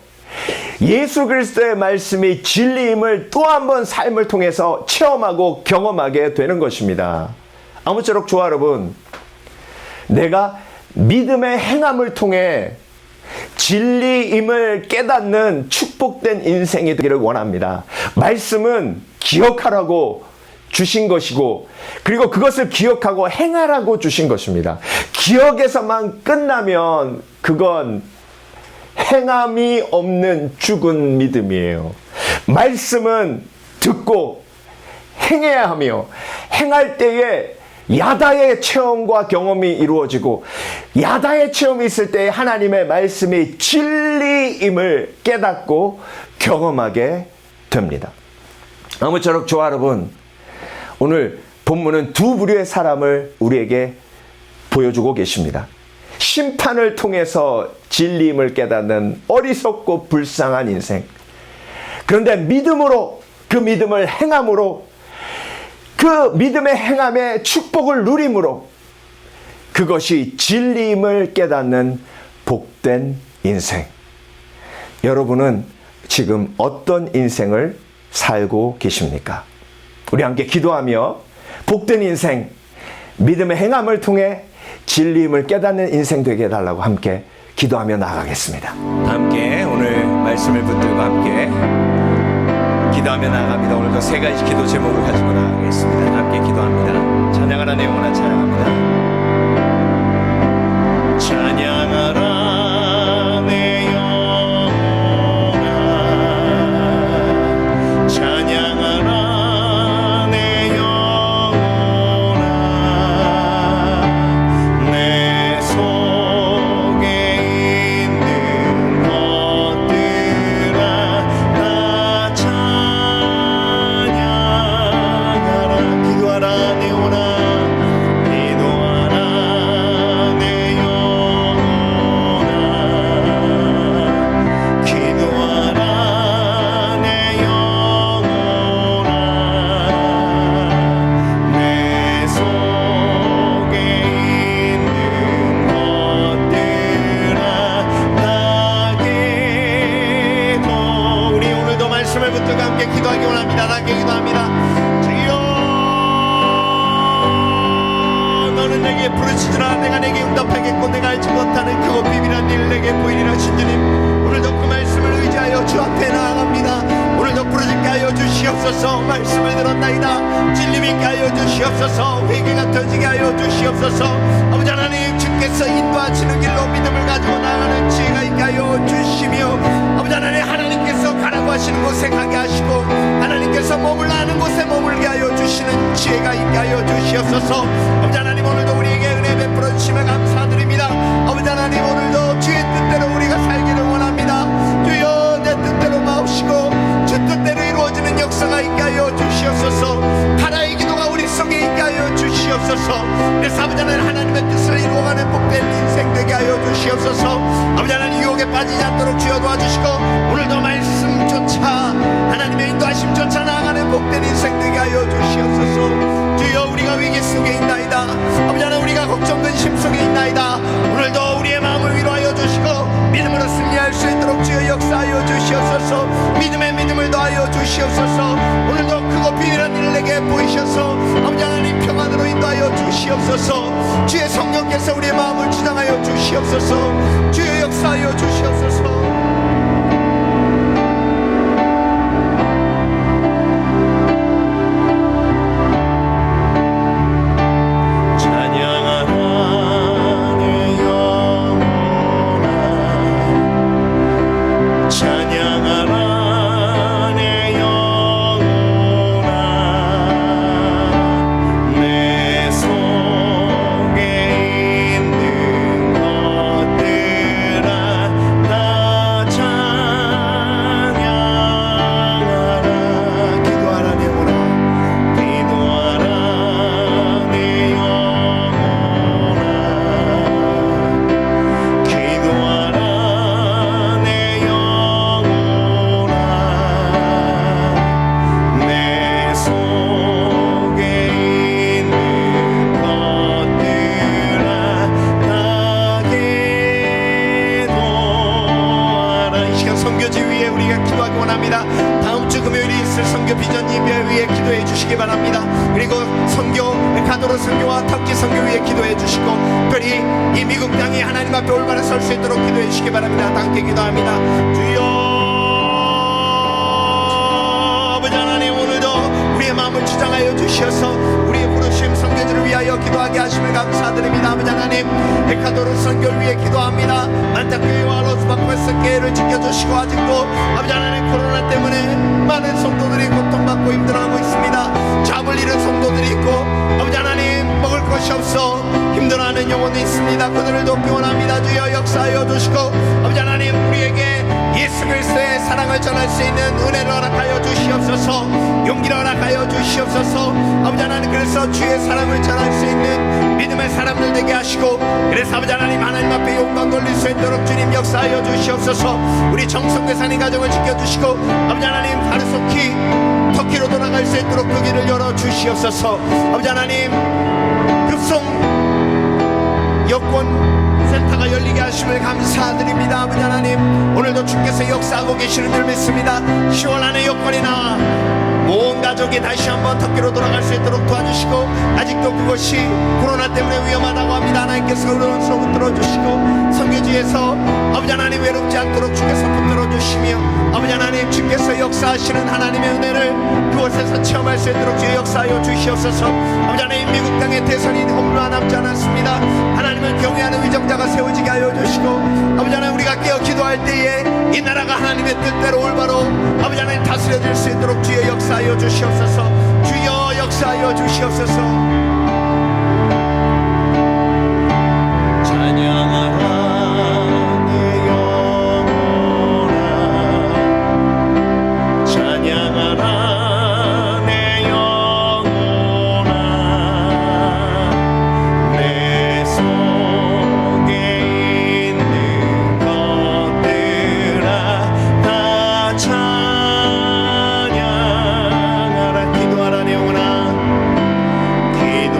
예수 그리스도의 말씀이 진리임을 또 한 번 삶을 통해서 체험하고 경험하게 되는 것입니다. 아무쪼록 저와 여러분, 내가 믿음의 행함을 통해 진리임을 깨닫는 축복된 인생이 되기를 원합니다. 말씀은 기억하라고 주신 것이고 그리고 그것을 기억하고 행하라고 주신 것입니다. 기억에서만 끝나면 그건 행함이 없는 죽은 믿음이에요. 말씀은 듣고 행해야 하며 행할 때에 야다의 체험과 경험이 이루어지고 야다의 체험이 있을 때 하나님의 말씀이 진리임을 깨닫고 경험하게 됩니다. 아무쪼록 저와 여러분, 오늘 본문은 두 부류의 사람을 우리에게 보여주고 계십니다. 심판을 통해서 진리임을 깨닫는 어리석고 불쌍한 인생. 그런데 믿음으로, 그 믿음을 행함으로, 그 믿음의 행함의 축복을 누림으로 그것이 진리임을 깨닫는 복된 인생. 여러분은 지금 어떤 인생을 살고 계십니까? 우리 함께 기도하며 복된 인생, 믿음의 행함을 통해 진리임을 깨닫는 인생 되게 해달라고 함께 기도하며 나아가겠습니다. 함께 오늘 말씀을 붙들고 함께 기도하며 나아갑니다. 오늘도 3가지 기도 제목을 가지고 나아가겠습니다. 함께 기도합니다. 찬양하라 내 영혼아 찬양합니다. 찬양하라 내 영혼아 찬양하라 내 영혼아 내 속에 있는 것들아 다 찬양하라. 기도하라 간절하게 기도합니다. 주여 너는 내게 부르시지라 내가 내게 응답하겠고 내가 알지 못하는 그곳 비밀한 일을 내게 보이리라. 신주님 오늘도 그 말씀을 의지하여 주 앞에 나아갑니다. 오늘도 부르짖게 하여 주시옵소서. 말씀을 들었나이다. 진리 있게 하여 주시옵소서. 회개가 터지게 하여 주시옵소서. 아버지 하나님 주께서 인도하시는 길로 믿음을 가지고 나아가는 지혜가 있게 하여 주시며 아버지 하나님 하나님께서 가라고 하시는 곳에 가게 하시고 하나님께서 머물라 하는 곳에 머물게 하여 주시는 지혜가 있게 하여 주시옵소서. 아버지 하나님 오늘도 우리에게 은혜 베풀어 주심에 감사드립니다. 아버지 하나님 오늘도 주의 뜻대로 우리가 살기를 원합니다. 주여 내 뜻대로 마옵시고 주 뜻대로 이루어지는 역사가 있게 하여 주시옵소서. 하나의 기도가 우리 속에 있게 하여 주시옵소서. 그래서 아버지 하나님 하나님의 뜻을 이루어가는 복된 인생 되게 하여 주시옵소서. 아버지 하나님 유혹에 빠지지 않도록 주여 도와주시고 오늘도 말씀조차 하나님의 인도하심조차 나아가는 복된 인생 되게 하여 주시옵소서. 주여 우리가 위기 속에 있나이다. 아버지 하나님 우리가 걱정 근심 속에 있나이다. 오늘도 우리의 마음을 위로하여 주시고 믿음으로 승리할 수 있도록 주여 역사하여 주시옵소서. 믿음에 믿음을 더하여 주시옵소서. 오늘도 크고 비밀한 일을 내게 보이셔서 아버지 하나님 평안으로 인도하여 주시옵소서. 주의 성령께서 우리의 마음을 주장하여 주시옵소서. 주의 역사하여 주시옵소서. 선교와 터키 선교 위에 기도해 주시고 특별히 이 미국 땅이 하나님 앞에 올바로 설 수 있도록 기도해 주시기 바랍니다. 함께 기도합니다. 주여 아버지 하나님 오늘도 우리의 마음을 주장하여 주셔서 우리의 부르심 선교지를 위하여 기도하게 하심을 감사드립니다. 아버지 하나님 에콰도르 선교를 위해 기도합니다. 안타교회와 로스바코에서 교회를 지켜주시고 아직도 아버지 하나님 코로나 때문에 많은 성도들이 고통받고 힘들어하고 있습니다. 잡을 잃은 성도들이 있고 아버지 하나님 먹을 것이 없어 힘들어하는 영혼이 있습니다. 그들을 돕기 원합니다. 주여 역사하여 주시고 아버지 하나님 우리에게 예수 그리스도의 사랑을 전할 수 있는 은혜를 허락하여 주시옵소서. 용기를 허락하여 주시옵소서. 아버지 하나님 그래서 주의 사랑을 전할 수 있는 믿음의 사람들 되게 하시고 그래서 아버지 하나님 하나님 앞에 영광 돌릴 수 있도록 주님 역사하여 주시옵소서. 우리 정성대산이 가정을 지켜주시고 아버지 하나님 하루속히 터키로 돌아갈 수 있도록 그 길을 열어주시옵소서. 아버지 하나님 급송 여권 센터가 열리게 하심을 감사드립니다. 아버지 하나님 오늘도 주께서 역사하고 계시는 줄 믿습니다. 10월 안에 여권이 나와 온 가족이 다시 한번 터키로 돌아갈 수 있도록 도와주시고 아직도 그것이 코로나 때문에 위험하다고 합니다. 하나님께서 그런 소문 들어주시고 선교지에서 아버지 하나님 외롭지 않도록 주께서 붙들어주시며 아버지 하나님 주께서 역사하시는 하나님의 은혜를 그곳에서 체험할 수 있도록 주의 역사하여 주시옵소서. 아버지 하나님 미국 땅에 대선이 얼마 남지 않았습니다. 하나님을 경외하는 위정자가 세워지게 하여 주시고 아버지 하나님 우리가 깨어 기도할 때에 이 나라가 하나님의 뜻대로 올바로 아버지 하나님 다스려질 수 있도록 주의 역사하여 주시옵소서. 주여 역사하여 주시옵소서. 찬양하라 내 영혼아 찬양하라 내 영혼아 내 속에 있는 것들아 다 찬양하라. 기도하라 내 영혼아 기도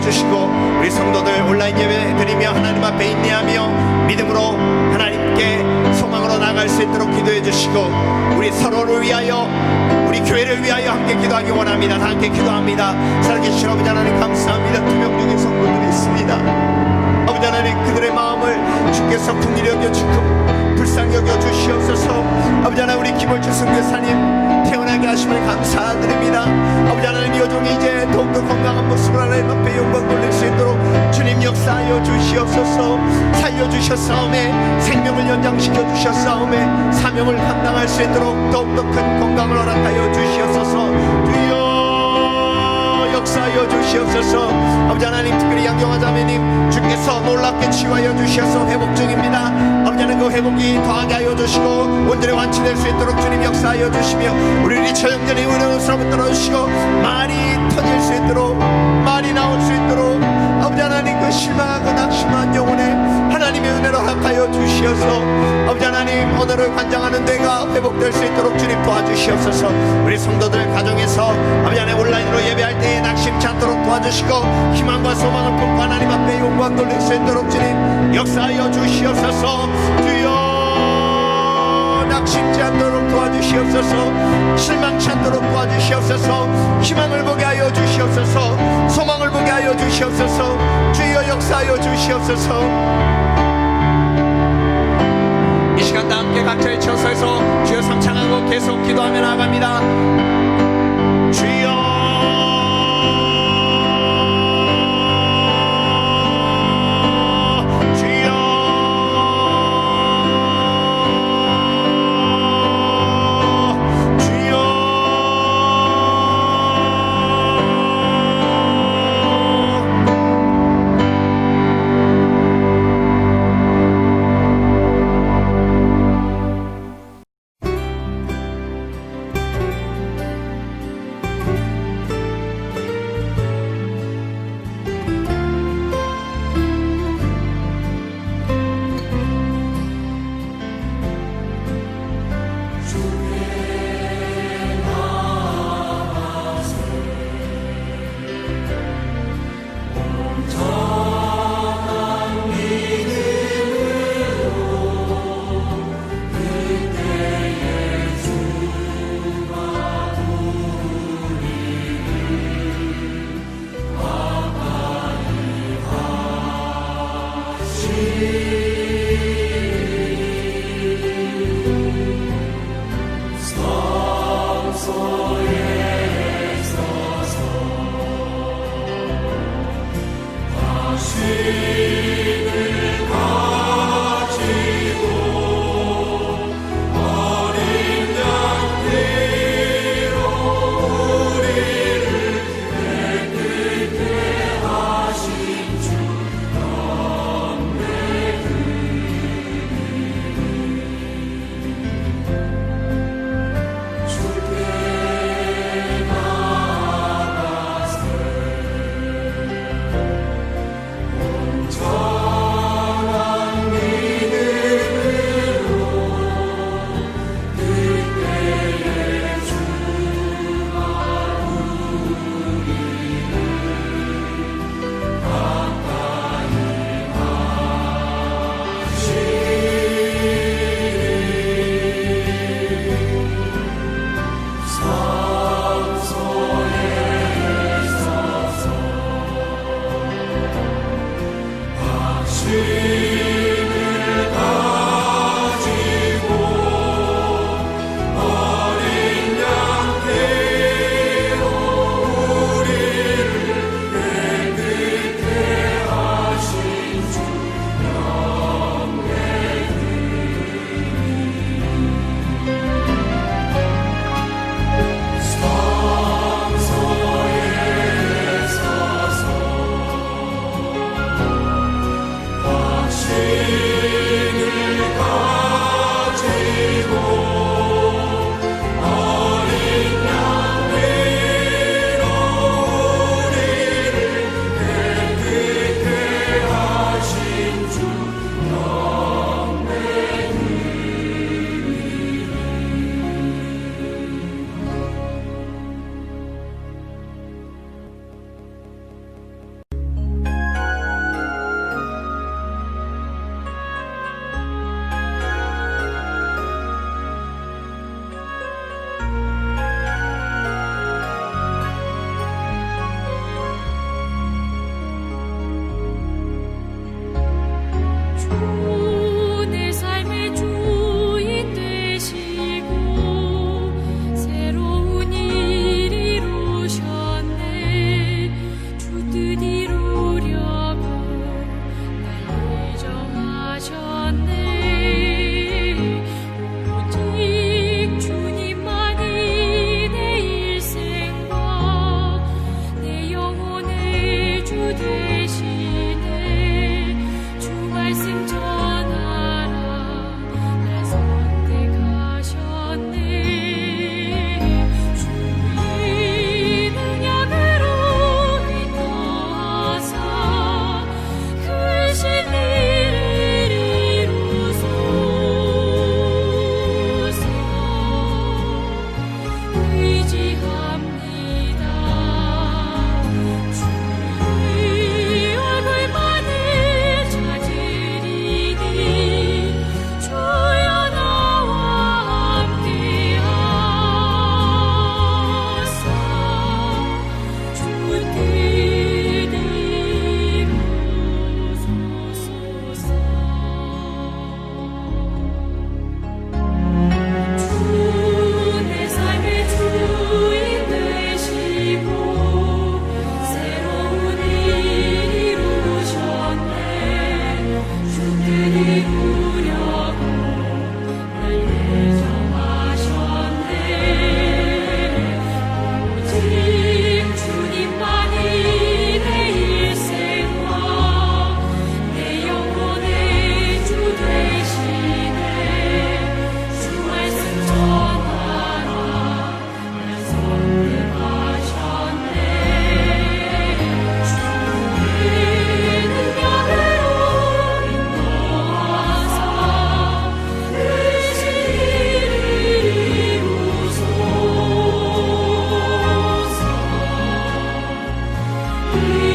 해주시고 우리 성도들 온라인 예배 드리며 하나님 앞에 인내하며 믿음으로 하나님께 소망으로 나갈 수 있도록 기도해 주시고 우리 서로를 위하여 우리 교회를 위하여 함께 기도하기 원합니다. 다 함께 기도합니다. 살아계신 아버지 하나님 감사합니다. 투명 중인 성도들이 있습니다. 아버지 하나님 그들의 마음을 주께서 긍휼히 여겨주시고 불쌍히 여겨주시옵소서. 아버지 하나님 우리 김월주 선교사님 태어나게 하심을 감사드립니다. 아버지 하나님 여종이 이제 더욱더 건강한 모습으로 하나님 앞에 영광 돌릴 수 있도록 주님 역사하여 주시옵소서. 살려주셨사오매 생명을 연장시켜 주셨사오매 사명을 감당할 수 있도록 더욱더 큰 건강을 허락하여 주시옵소서. 주여 역사하여 주시옵소서. 아버지 하나님 특별히 양경화 자매님 주께서 놀랍게 치유하여 주셔서 회복 중입니다. 아버지 하나님 그 회복이 더하게 하여 주시고 온전히 완치될 수 있도록 주님 역사하여 주시며 우리 리처 형제님 은혜스러움을 떨어주시고 말이 터질 수 있도록 말이 나올 수 있도록 아버지 하나님 그 실망하고 낙심한 영혼에 하나님의 은혜를 허락하여 주시어서 아버지 하나님 오늘을 관장하는 데가 회복될 수 있도록 주님 도와주시옵소서. 우리 성도들 가정에서 아버지 하나님 온라인으로 예배할 때에 낙심치 않도록 도와주시고 희망과 소망을 품고 하나님 앞에 영광 돌릴 수 있도록 주님 역사하여 주시옵소서. 주여 낙심치 않도록 도와주시옵소서. 실망치 않도록 도와주시옵소서. 희망을 보게 하여 주시옵소서. 소망을 보게 하여 주시옵소서. 주여 역사하여 주시옵소서. 이 시간 다 함께 각자의 처소에서 주여 삼창하고 계속 기도하며 나아갑니다. 주여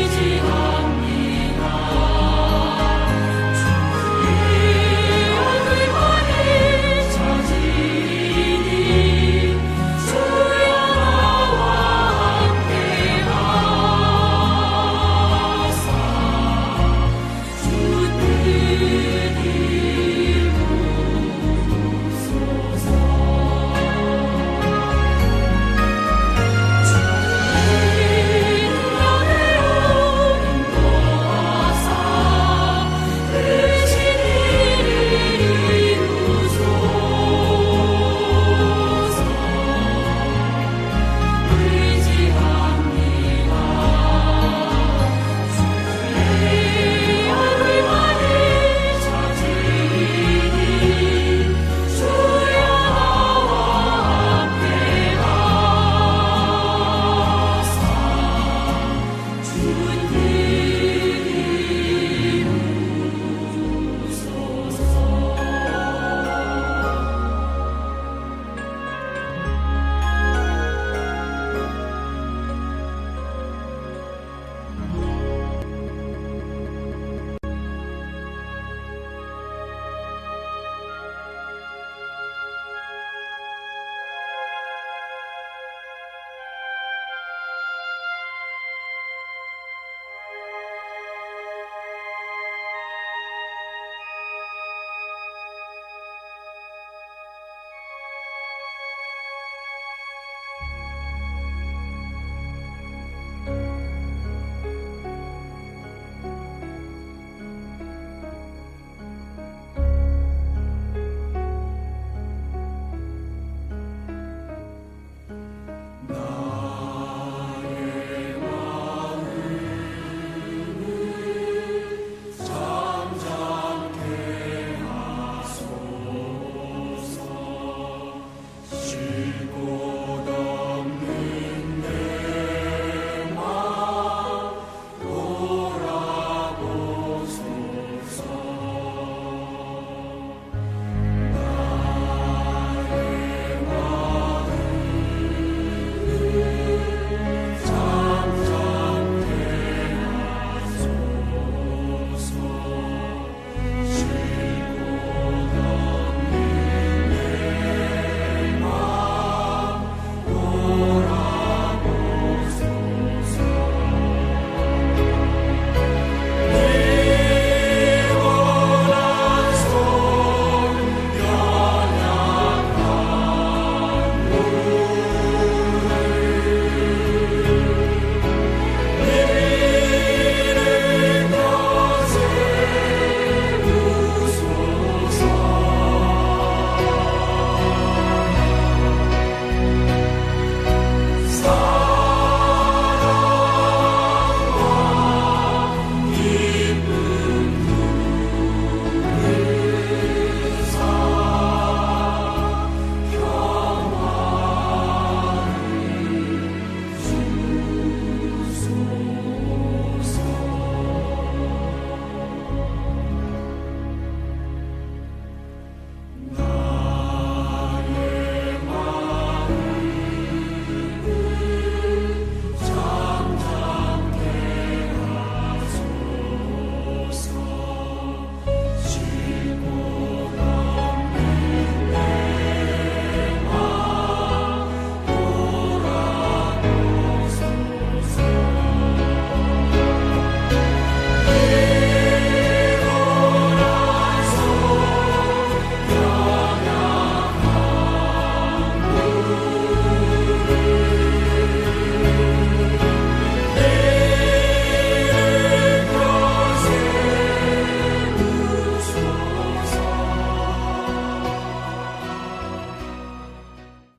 지지한